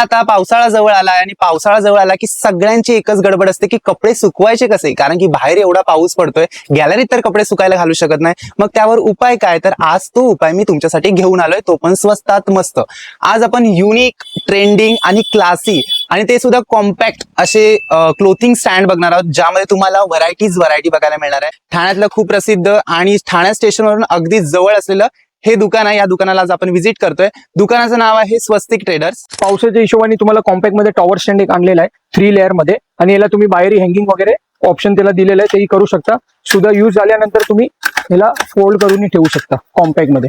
आता पावसाळा जवळ आला आणि पावसाळा जवळ आला की सगळ्यांची एकच गडबड असते की कपडे सुकवायचे कसे, कारण की बाहेर एवढा पाऊस पडतोय, गॅलरीत तर कपडे सुकायला घालू शकत नाही. मग त्यावर उपाय काय, तर आज तो उपाय मी तुमच्यासाठी घेऊन आलोय, तो पण स्वस्तात मस्त. आज आपण युनिक, ट्रेंडिंग आणि क्लासी आणि ते सुद्धा कॉम्पॅक्ट असे क्लोथिंग स्टँड बघणार आहोत, ज्यामध्ये तुम्हाला व्हरायटी बघायला मिळणार आहे. ठाण्यातलं खूप प्रसिद्ध आणि ठाणे स्टेशनवरून अगदी जवळ असलेलं हे दुकान आहे. या दुकानाला आज आपण व्हिजिट करतोय. दुकानाचं नाव आहे स्वस्तिक ट्रेडर्स. पावसाच्या हिशोबाने तुम्हाला कॉम्पॅक्ट मध्ये टॉवर स्टँड एक आणलेला आहे 3 लेअर मध्ये, आणि याला तुम्ही बाहेर हँगिंग वगैरे ऑप्शन त्याला दिलेलं आहे, तेही करू शकता. सुद्धा यूज झाल्यानंतर तुम्ही याला फोल्ड करून ठेवू शकता कॉम्पॅक्ट मध्ये.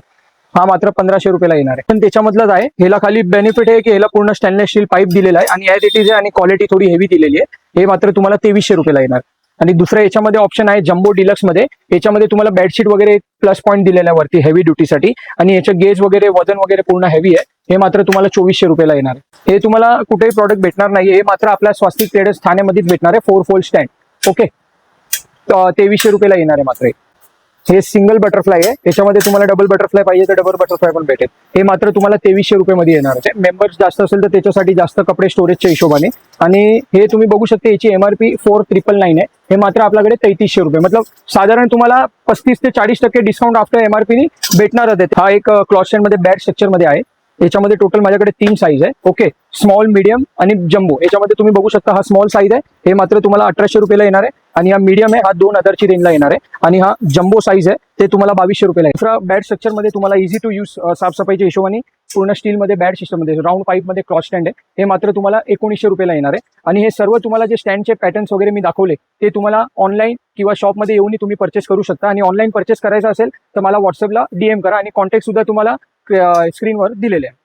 हा मात्र 1500 रुपयाला येणार आहे. पण त्याच्यामधलाच आहे. ह्याला खाली बेनिफिट आहे की ह्याला पूर्ण स्टेनलेस स्टील पाईप दिलेला आहे आणि ॲज इट इज आहे आणि क्वालिटी थोडी हेवी दिलेली आहे. हे मात्र तुम्हाला 2300 रुपयाला येणार. आणि दुसरा याच्यामध्ये ऑप्शन आहे जम्बो डिलक्स मध्ये. याच्यामध्ये तुम्हाला बेडशीट वगैरे प्लस पॉईंट दिलेल्या वरती हेवी ड्युटीसाठी, आणि याचं गेज वगैरे वजन वगैरे पूर्ण हेवी आहे. हे मात्र तुम्हाला 2400 रुपयाला येणार आहे. हे तुम्हाला कुठेही प्रॉडक्ट भेटणार नाही. हे मात्र आपल्या स्वस्तिक ट्रेडर्स ठाण्यामध्येच भेटणार आहे. 4 फोल्ड स्टँड. ओके, 2300 रुपयाला येणार आहे मात्र. हे सिंगल बटरफ्लाय आहे. याच्यामध्ये तुम्हाला डबल बटरफ्लाय पाहिजे तर डबल बटरफ्लाय पण भेटेल. हे मात्र तुम्हाला 2300 रुपयामध्ये येणार आहे. मेंबर्स जास्त असेल तर त्याच्यासाठी जास्त कपडे स्टोरेजच्या हिशोबाने. आणि हे तुम्ही बघू शकता याची MRP 4999 आहे. हे मात्र आपल्याकडे 3300 रुपये, मतलब साधारण तुम्हाला 35 ते 40% डिस्काउंट आफ्टर MRP नी भेटणारच आहे. हा एक क्लॉथ स्टँड मध्ये बॅग स्ट्रक्चर मध्ये आहे. याच्यामध्ये टोटल माझ्याकडे 3 साईज आहे. ओके, स्मॉल, मीडियम आणि जम्बो. याच्यामध्ये तुम्ही बघू शकता हा स्मॉल साईज आहे. हे मात्र तुम्हाला 1800 रुपयाला येणार आहे. आणि हा मीडियम आहे, हा 2000ची रेंजला येणार आहे. आणि हा जम्बो साईज आहे, ते तुम्हाला 2200 रुपयाला आहे. दुसरा बॅड स्ट्रक्चर मध्ये तुम्हाला इझी टू यूज साफसफाईच्या हिशोबाने पूर्ण स्टील मध्ये बॅड सिस्टम मध्ये राऊंड पाईप मध्ये क्लॉथ स्टँड आहे. हे मात्र तुम्हाला 1900 रुपयाला येणार आहे. आणि हे सर्व तुम्हाला जे स्टँडचे पॅटर्न्स वगैरे मी दाखवले ते तुम्हाला ऑनलाईन किंवा शॉपमध्ये येऊन तुम्ही परचेस करू शकता. आणि ऑनलाईन परचेस करायचं असेल तर मला व्हॉट्सअपला DM करा, आणि कॉन्टॅक्ट सुद्धा तुम्हाला स्क्रीनवर दिलेले आहे.